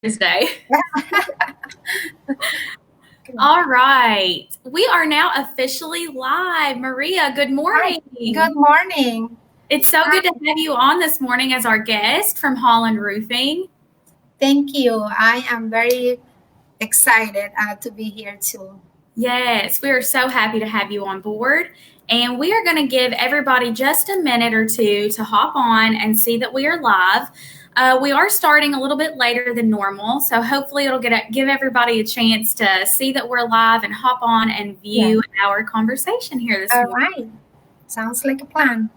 Thursday. All right. We are now officially live. Maria, good morning. Good morning. It's so good to have you on this morning as our guest from Holland Roofing. Thank you. I am very excited to be here too. Yes, we are so happy to have you on board. And we are going to give everybody just a minute or two to hop on and see that we are live. We are starting a little bit later than normal, so hopefully it'll give everybody a chance to see that we're live and hop on and view our conversation here this morning. All right. Sounds like a plan.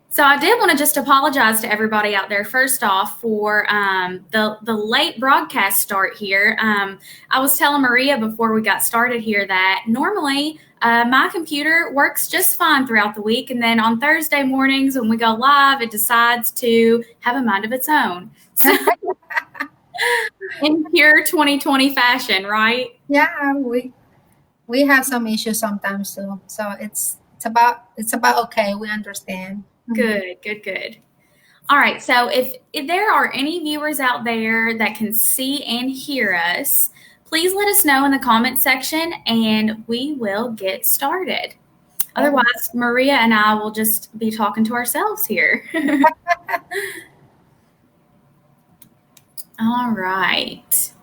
So I did want to just apologize to everybody out there first off for the late broadcast start here. I was telling Maria before we got started here that normally my computer works just fine throughout the week, and then on Thursday mornings when we go live, it decides to have a mind of its own. So, in pure 2020 fashion, right? Yeah, we have some issues sometimes too. So it's about okay. We understand. Good. All right. So if there are any viewers out there that can see and hear us, please let us know in the comment section and we will get started. Otherwise, Maria and I will just be talking to ourselves here. All right.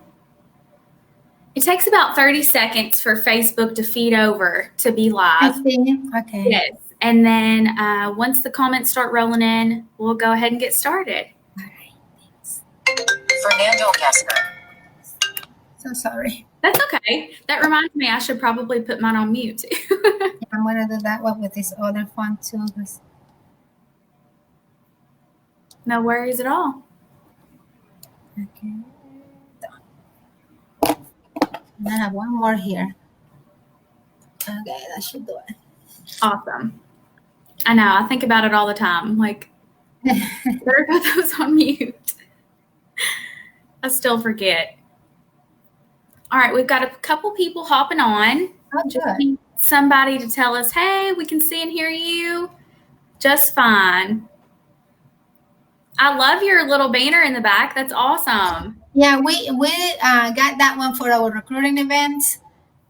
It takes about 30 seconds for Facebook to feed over to be live. I see. Okay. Yes. And then once the comments start rolling in, we'll go ahead and get started. All right. Thanks. Fernando Castro. So sorry. That's okay. That reminds me, I should probably put mine on mute. I'm going to do that one with this other phone too. No worries at all. Okay. And I have one more here. Okay, that should do it. Awesome. I know. I think about it all the time. Like, better put those on mute. I still forget. All right, we've got a couple people hopping on. Just need somebody to tell us, hey, we can see and hear you just fine. I love your little banner in the back. That's awesome. Yeah, we got that one for our recruiting event.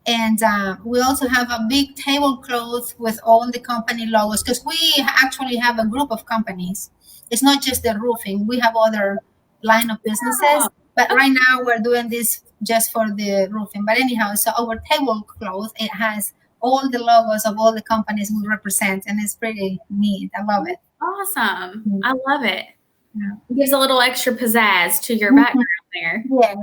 And we also have a big tablecloth with all the company logos because we actually have a group of companies. It's not just the roofing. We have other line of businesses. But right now we're doing this just for the roofing. But anyhow, so our tablecloth, it has all the logos of all the companies we represent. And it's pretty neat. I love it. Awesome. Mm-hmm. I love it. Yeah. It gives a little extra pizzazz to your background there. Yeah.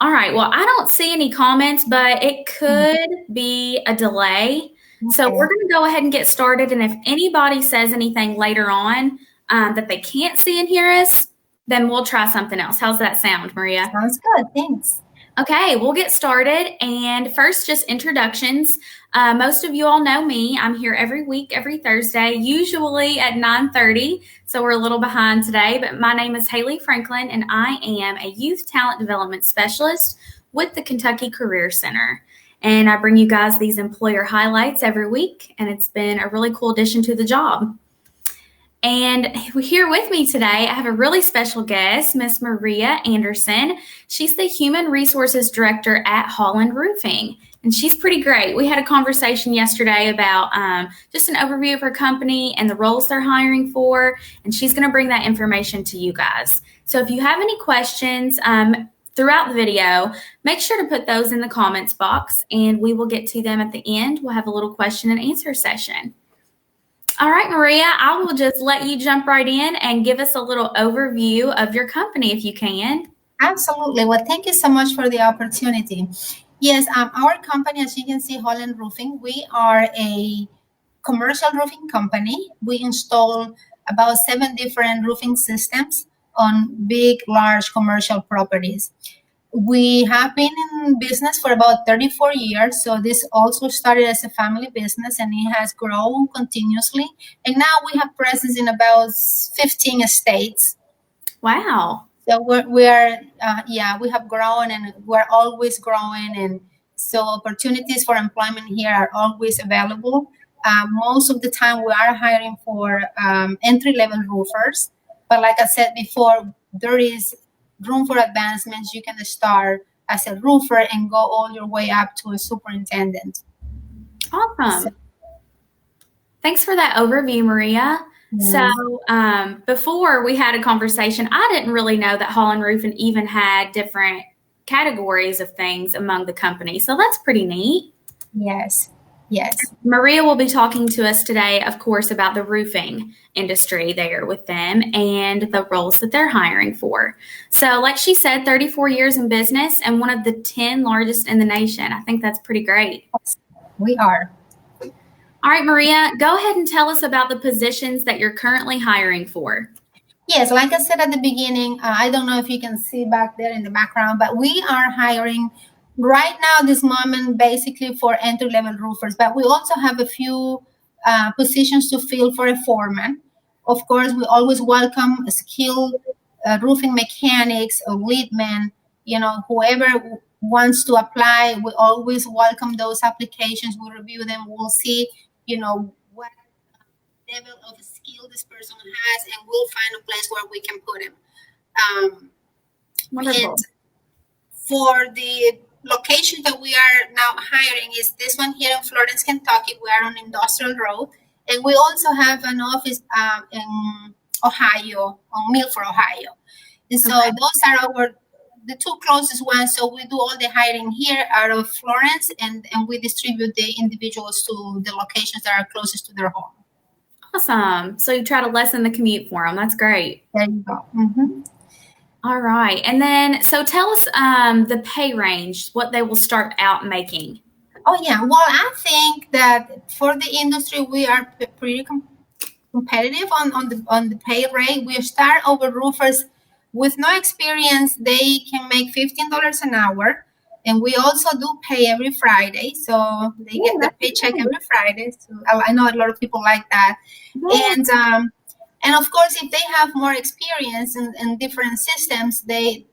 All right. Well, I don't see any comments, but it could be a delay. Okay. So we're going to go ahead and get started. And if anybody says anything later on that they can't see and hear us, then we'll try something else. How's that sound, Maria? Sounds good. Thanks. Okay, we'll get started. And first, just introductions. Most of you all know me. I'm here every week, every Thursday, usually at 9:30. So we're a little behind today, but my name is Haley Franklin, and I am a Youth Talent Development Specialist with the Kentucky Career Center. And I bring you guys these employer highlights every week, and it's been a really cool addition to the job. And here with me today, I have a really special guest, Miss Maria Anderson. She's the Human Resources Director at Holland Roofing, and she's pretty great. We had a conversation yesterday about just an overview of her company and the roles they're hiring for, and she's going to bring that information to you guys. So if you have any questions throughout the video, make sure to put those in the comments box, and we will get to them at the end. We'll have a little question and answer session. All right, Maria, I will just let you jump right in and give us a little overview of your company if you can. Absolutely. Well, thank you so much for the opportunity. Yes, our company, as you can see, Holland Roofing, we are a commercial roofing company. We install about 7 different roofing systems on big, large commercial properties. We have been in business for about 34 years. So this also started as a family business and it has grown continuously. And now we have presence in about 15 states. Wow. So we have grown and we're always growing. And so opportunities for employment here are always available. Most of the time we are hiring for entry-level roofers. But like I said before, there is room for advancements. You can start as a roofer and go all your way up to a superintendent. Awesome. Thanks for that overview, Maria. So before we had a conversation, I didn't really know that Holland Roofing even had different categories of things among the company. So that's pretty neat. Yes. Maria will be talking to us today, of course, about the roofing industry there with them and the roles that they're hiring for. So like she said, 34 years in business and one of the 10 largest in the nation. I think that's pretty great. We are. All right, Maria, go ahead and tell us about the positions that you're currently hiring for. Yes, like I said at the beginning, I don't know if you can see back there in the background, but we are hiring right now, this moment, basically for entry-level roofers. But we also have a few positions to fill for a foreman. Of course, we always welcome skilled roofing mechanics or lead men. Whoever wants to apply, we always welcome those applications. We review them. We'll see, what level of skill this person has, and we'll find a place where we can put him. Wonderful. And for the location that we are now hiring is this one here in Florence, Kentucky. We are on Industrial Road, and we also have an office in Ohio, on Milford, Ohio. And so those are the two closest ones. So we do all the hiring here out of Florence, and we distribute the individuals to the locations that are closest to their home. Awesome. So you try to lessen the commute for them. That's great. There you go. Mm-hmm. All right. And then, so tell us the pay range, what they will start out making. Oh, yeah. Well, I think that for the industry, we are pretty competitive on the pay rate. We start over roofers with no experience. They can make $15 an hour. And we also do pay every Friday. So they get their paycheck every Friday. So I know a lot of people like that. Yeah. And of course, if they have more experience in different systems, the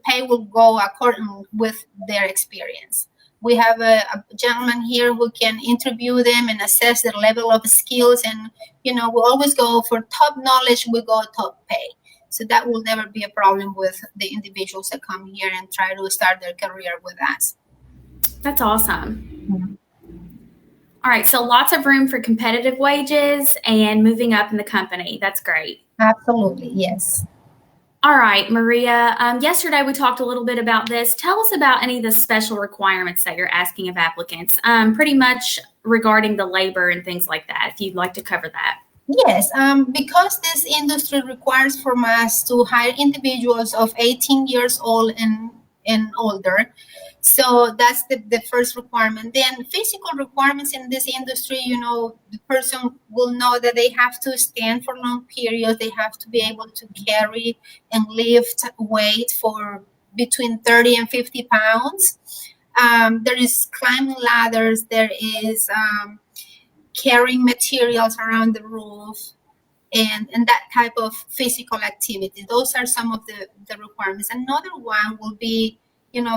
pay will go according with their experience. We have a gentleman here who can interview them and assess their level of skills. And, we always go for top knowledge, we go top pay. So that will never be a problem with the individuals that come here and try to start their career with us. That's awesome. All right, so lots of room for competitive wages and moving up in the company. That's great. Absolutely, yes. All right, Maria, yesterday we talked a little bit about this. Tell us about any of the special requirements that you're asking of applicants, pretty much regarding the labor and things like that, if you'd like to cover that. Yes, because this industry requires from us to hire individuals of 18 years old and older. So that's the first requirement. Then physical requirements in this industry, the person will know that they have to stand for long periods. They have to be able to carry and lift weight for between 30 and 50 pounds. There is climbing ladders. There is carrying materials around the roof and that type of physical activity. Those are some of the requirements. Another one will be,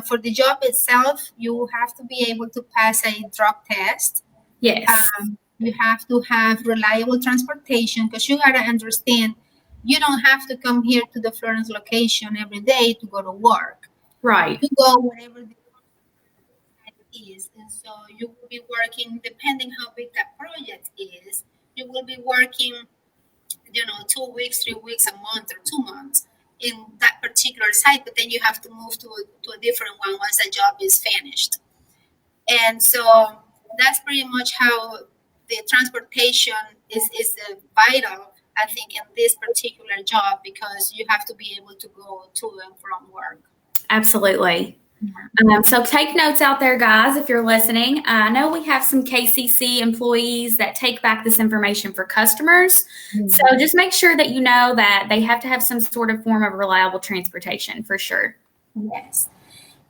for the job itself, you have to be able to pass a drug test. Yes. You have to have reliable transportation, because you got to understand, you don't have to come here to the Florence location every day to go to work. Right. You go wherever the is, and so you will be working, depending how big that project is, you will be working 2 weeks, 3 weeks, a month, or 2 months in that particular site, but then you have to move to a different one once the job is finished. And so that's pretty much how the transportation is vital, I think, in this particular job, because you have to be able to go to and from work. Absolutely. So take notes out there, guys, if you're listening. I know we have some KCC employees that take back this information for customers. Mm-hmm. So just make sure that you know that they have to have some sort of form of reliable transportation for sure. Yes.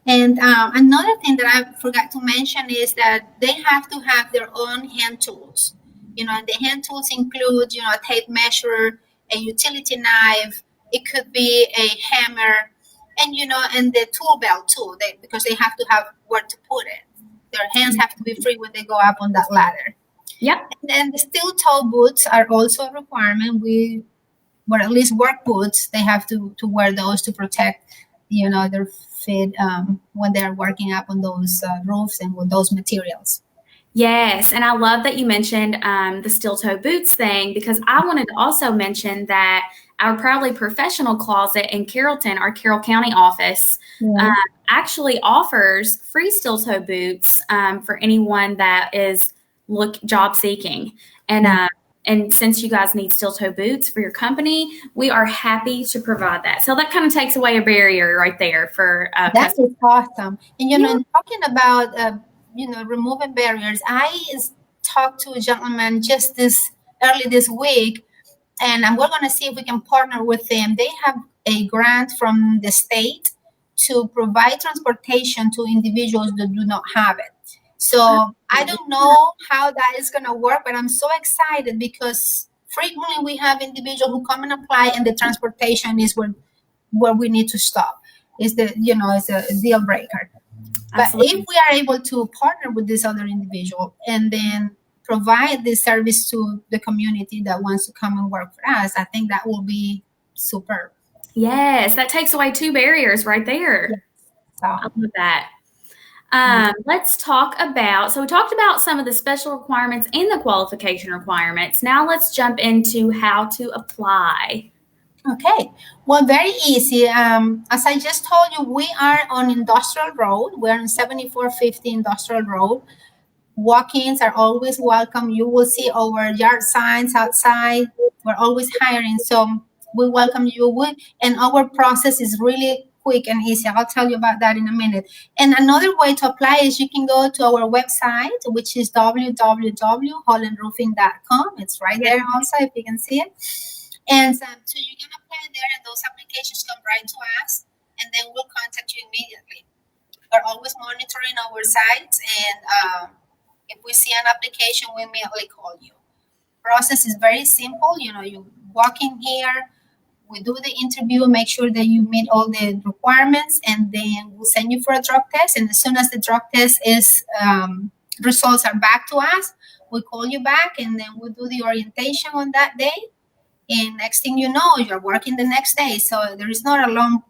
And another thing that I forgot to mention is that they have to have their own hand tools. And the hand tools include, a tape measure, a utility knife. It could be a hammer. And the tool belt too, because they have to have where to put it. Their hands have to be free when they go up on that ladder. Yep. And then the steel toe boots are also a requirement. We or at least work boots. They have to wear those to protect, their feet when they're working up on those roofs and with those materials. Yes, and I love that you mentioned the steel toe boots thing, because I wanted to also mention that our Proudly Professional closet in Carrollton, our Carroll County office, Yeah. actually offers free steel toe boots for anyone that is job seeking. And since you guys need steel toe boots for your company, we are happy to provide that. So that kind of takes away a barrier right there for That is awesome. And Yeah. in talking about removing barriers, I talked to a gentleman just early this week, and we're going to see if we can partner with them. They have a grant from the state to provide transportation to individuals that do not have it. So I don't know how that is going to work, but I'm so excited because frequently we have individuals who come and apply, and the transportation is where we need to stop. It's a deal breaker. Absolutely. But if we are able to partner with this other individual and then provide this service to the community that wants to come and work for us, I think that will be superb. Yes, that takes away two barriers right there. So, I love that. Let's talk about, so we talked about some of the special requirements and the qualification requirements. Now let's jump into how to apply. okay. Well, very easy. As I just told you, we are on Industrial Road. We're on 7450 Industrial Road. Walk-ins are always welcome. You will see our yard signs outside. We're always hiring, so we welcome you. And our process is really quick and easy. I'll tell you about that in a minute. And another way to apply is you can go to our website, which is www.hollandroofing.com. It's right there also, if you can see it. And so you can apply there, and those applications come right to us, and then we'll contact you immediately. We're always monitoring our sites, and if we see an application, we immediately call you. Process is very simple. You walk in here, we do the interview, make sure that you meet all the requirements, and then we'll send you for a drug test. And as soon as the drug test results are back to us, we call you back, and then we'll do the orientation on that day. And next thing you know, you're working the next day. So there is not a long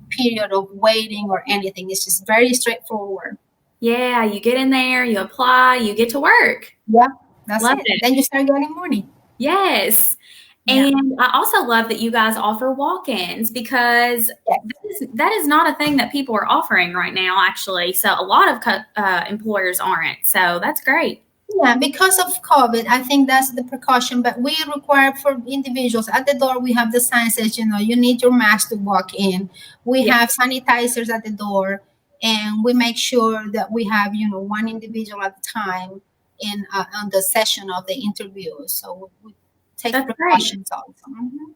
period of waiting or anything. It's just very straightforward. Yeah, you get in there, you apply, you get to work. Yeah, that's Love it. Then you start getting money. Yes. Yeah. And I also love that you guys offer walk-ins, because that is not a thing that people are offering right now, actually. So a lot of employers aren't. So that's great. Yeah, because of COVID, I think that's the precaution. But we require for individuals at the door, we have the sign says, you need your mask to walk in. We have sanitizers at the door, and we make sure that we have, one individual at a time on the session of the interview. So we take precautions also. Mm-hmm.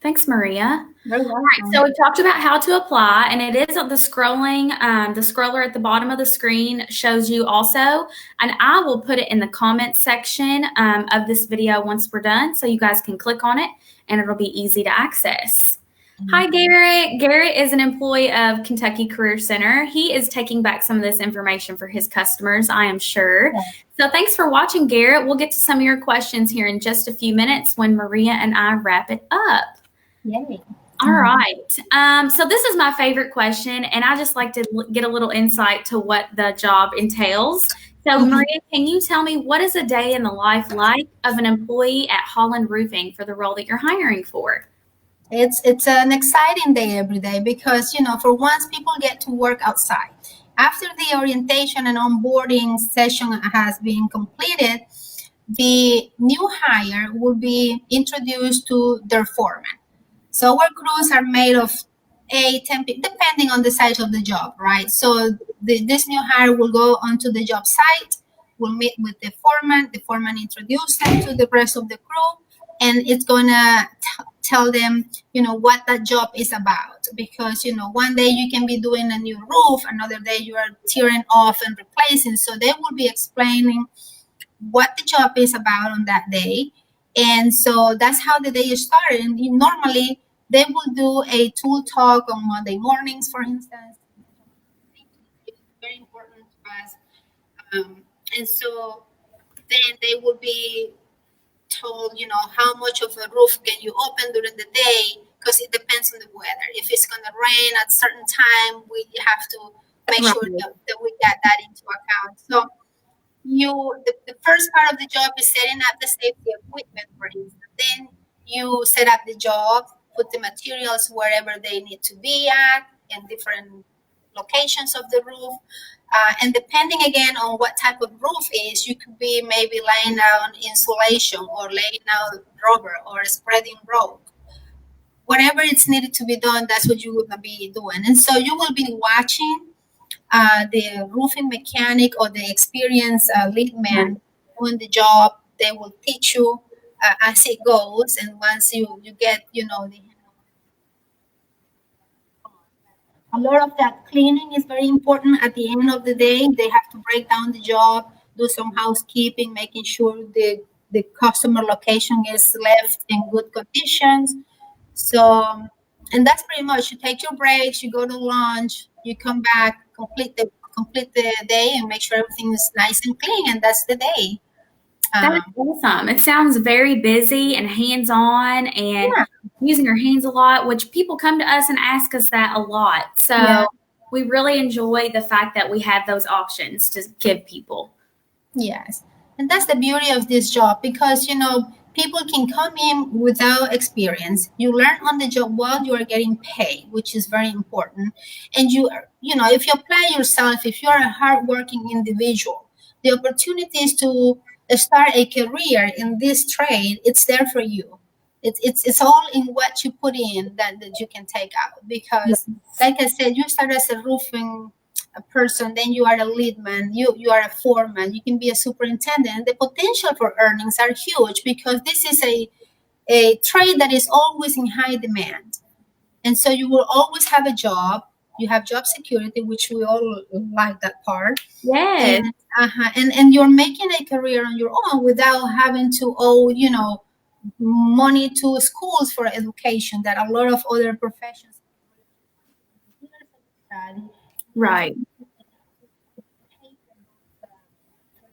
Thanks, Maria. Very welcome. All right, so we talked about how to apply, and it is on the scrolling. The scroller at the bottom of the screen shows you also, and I will put it in the comments section of this video once we're done, so you guys can click on it, and it'll be easy to access. Hi, Garrett. Garrett is an employee of Kentucky Career Center. He is taking back some of this information for his customers, I am sure. So thanks for watching, Garrett. We'll get to some of your questions here in just a few minutes when Maria and I wrap it up. Yay. All right. So this is my favorite question, and I just like to get a little insight to what the job entails. So Maria, can you tell me, what is a day in the life like of an employee at Holland Roofing for the role that you're hiring for? It's an exciting day every day because, for once people get to work outside. After the orientation and onboarding session has been completed, the new hire will be introduced to their foreman. So our crews are made of 10 people, depending on the size of the job, right? So this new hire will go onto the job site, will meet with the foreman introduce them to the rest of the crew, and it's going to tell them, what that job is about. Because, one day you can be doing a new roof, another day you are tearing off and replacing. So they will be explaining what the job is about on that day. And so that's how the day started. And normally they will do a tool talk on Monday mornings, for instance. It's very important to us. And so then they will be told, how much of a roof can you open during the day, because it depends on the weather. If it's going to rain at a certain time, we have to make sure Right. that we get that into account. So the first part of the job is setting up the safety equipment, for instance. Then you set up the job, put the materials wherever they need to be at in different locations of the roof. And depending again on what type of roof is, you could be maybe laying down insulation or laying out rubber or spreading rope. Whatever it's needed to be done, that's what you will be doing. And so you will be watching the roofing mechanic or the experienced lead man doing the job. They will teach you as it goes, and once you get a lot of that cleaning is very important. At the end of the day, they have to break down the job, do some housekeeping, making sure the customer location is left in good conditions. So, and that's pretty much. You take your breaks, you go to lunch, you come back, complete the day, and make sure everything is nice and clean, and that's the day. That's awesome. It sounds very busy and hands-on and Yeah. using your hands a lot, which people come to us and ask us that a lot. So Yeah. we really enjoy the fact that we have those options to give people. Yes. And that's the beauty of this job, because people can come in without experience. You learn on the job while you are getting paid, which is very important. And if you apply yourself, if you're a hardworking individual, the opportunities to start a career in this trade, it's there for you. It's all in what you put in that you can take out. Because like I said, you start as a roofing a person, then you are a lead man, you are a foreman, you can be a superintendent. The potential for earnings are huge, because this is a trade that is always in high demand. And so you will always have a job. You have job security, which we all like that part. Yes. And you're making a career on your own without having to owe money to schools for education that a lot of other professions study. Right.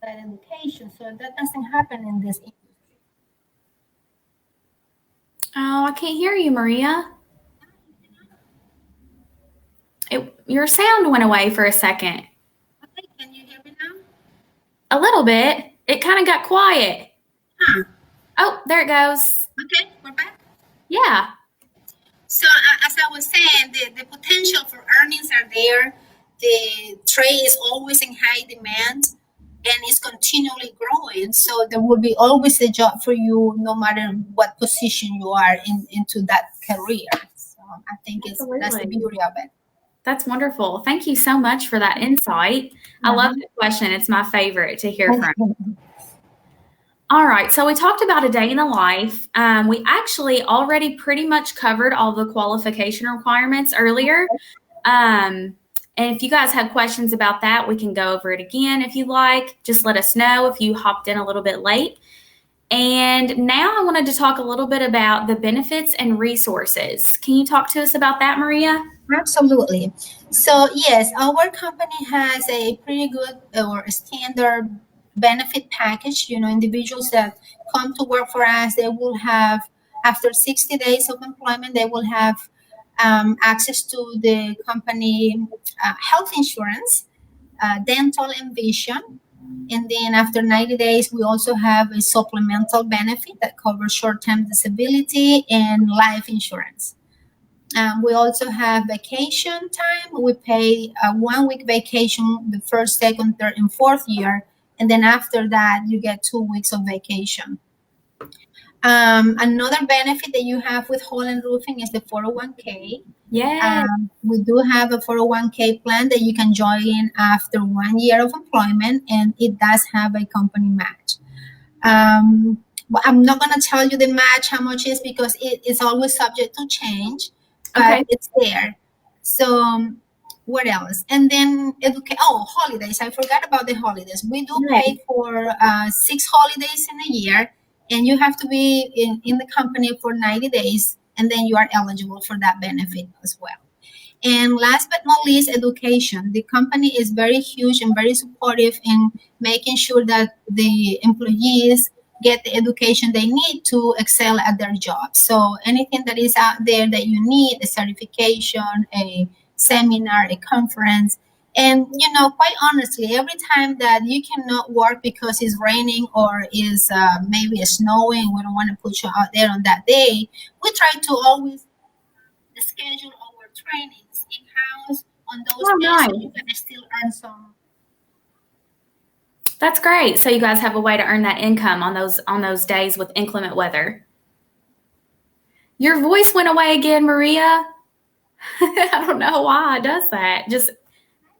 That education, so that doesn't happen in this industry. Oh, I can't hear you, Maria. Your sound went away for a second. Okay, can you hear me now? A little bit. It kind of got quiet. Huh. Oh, there it goes. Okay, we're back. Yeah. So as I was saying, the potential for earnings are there. The trade is always in high demand, and it's continually growing. So there will be always a job for you, no matter what position you are into that career. So I think that's the Absolutely. beauty of it. That's wonderful. Thank you so much for that insight. I love the question. It's my favorite to hear from. All right. So we talked about a day in the life. We actually already pretty much covered all the qualification requirements earlier. And if you guys have questions about that, we can go over it again if you like. Just let us know if you hopped in a little bit late. And now I wanted to talk a little bit about the benefits and resources. Can you talk to us about that, Maria? Absolutely. So yes, our company has a pretty good or standard benefit package. Individuals that come to work for us, they will have, after 60 days of employment, they will have access to the company health insurance, dental and vision. And then after 90 days, we also have a supplemental benefit that covers short-term disability and life insurance. We also have vacation time. We pay a 1 week vacation the first, second, third, and fourth year. And then after that, you get 2 weeks of vacation. Another benefit that you have with Holland Roofing is the 401k. Yeah. We do have a 401k plan that you can join in after 1 year of employment, and it does have a company match. But I'm not going to tell you the match, how much it is, because it is always subject to change, but Okay. it's there. So what else? And then holidays. I forgot about the holidays. We do pay for 6 holidays in a year, and you have to be in the company for 90 days, and then you are eligible for that benefit as well. And last but not least, education. The company is very huge and very supportive in making sure that the employees get the education they need to excel at their job. So anything that is out there that you need, a certification, a seminar, a conference, and quite honestly, every time that you cannot work because it's raining or is maybe snowing, we don't want to put you out there on that day. We try to always schedule our trainings in-house on those Oh, days, nice. so you can still earn some. That's great. So you guys have a way to earn that income on those days with inclement weather. Your voice went away again, Maria. I don't know why it does that. Just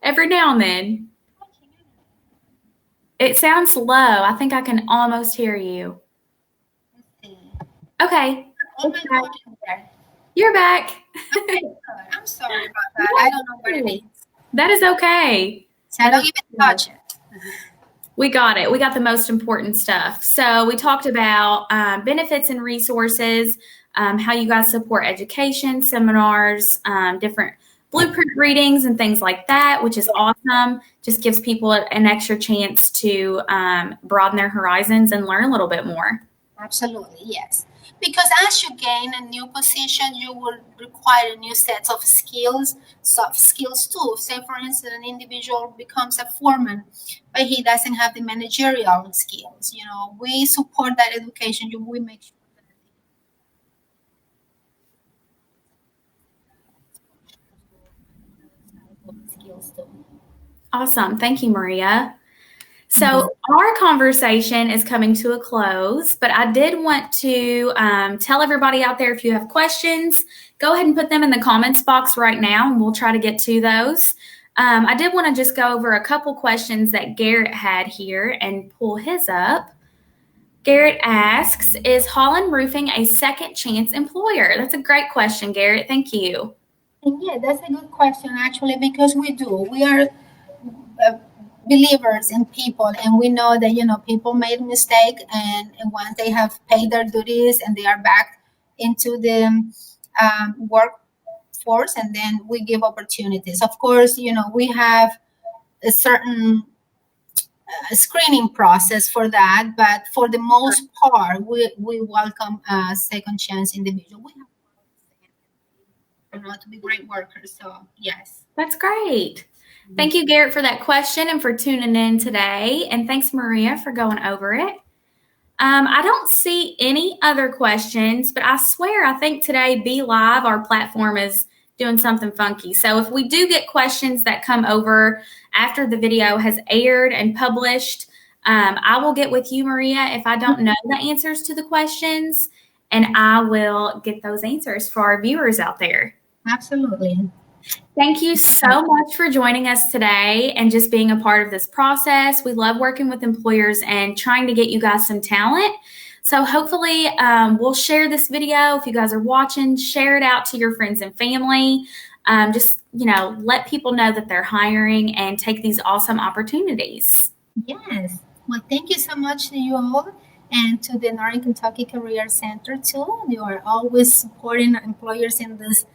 every now and then. It sounds low. I think I can almost hear you. Okay. Oh my God, You're back. okay, I'm sorry about that. I don't know what it is. That is okay. So I don't even touch it. We got it. We got the most important stuff. So we talked about benefits and resources, how you guys support education, seminars, different blueprint readings and things like that, which is awesome. Just gives people an extra chance to broaden their horizons and learn a little bit more. Absolutely, yes. Because as you gain a new position, you will require a new set of skills, soft skills too. Say, for instance, an individual becomes a foreman, but he doesn't have the managerial skills. We support that education. We make sure that skills too. Awesome. Thank you, Maria. So our conversation is coming to a close, but I did want to tell everybody out there, if you have questions, go ahead and put them in the comments box right now, and we'll try to get to those. I did want to just go over a couple questions that Garrett had here and pull his up. Garrett asks, is Holland Roofing a second chance employer? That's a great question, Garrett. Thank you. And yeah, that's a good question, actually, because we do. We are believers in people, and we know that people made a mistake, and once they have paid their duties and they are back into the workforce, and then we give opportunities. Of course, we have a certain screening process for that, but for the most part, we welcome a second chance individual. We have to be great workers, so yes. That's great. Thank you, Garrett, for that question and for tuning in today. And thanks, Maria, for going over it. I don't see any other questions, but I swear I think today Be Live, our platform, is doing something funky. So if we do get questions that come over after the video has aired and published, I will get with you, Maria, if I don't know the answers to the questions, and I will get those answers for our viewers out there. Absolutely. Thank you so much for joining us today and just being a part of this process. We love working with employers and trying to get you guys some talent. So hopefully we'll share this video. If you guys are watching, share it out to your friends and family. Just, let people know that they're hiring and take these awesome opportunities. Yes. Well, thank you so much to you all, and to the Northern Kentucky Career Center too. You are always supporting employers in this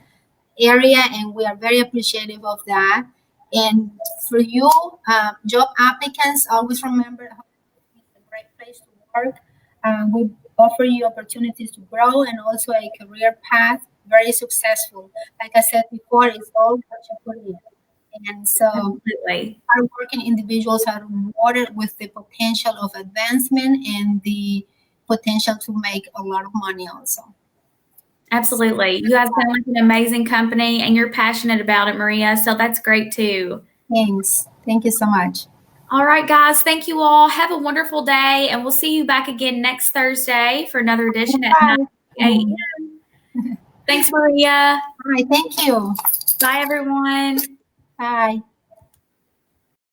area, and we are very appreciative of that. And for you, job applicants, always remember it's a great place to work. We offer you opportunities to grow and also a career path, very successful. Like I said before, it's all what you put in. And so Absolutely. hardworking individuals are rewarded with the potential of advancement and the potential to make a lot of money also. Absolutely. You guys sound like an amazing company, and you're passionate about it, Maria. So that's great too. Thanks. Thank you so much. All right, guys. Thank you all. Have a wonderful day, and we'll see you back again next Thursday for another edition at 9 a.m. Thanks, Maria. All right. Thank you. Bye, everyone. Bye.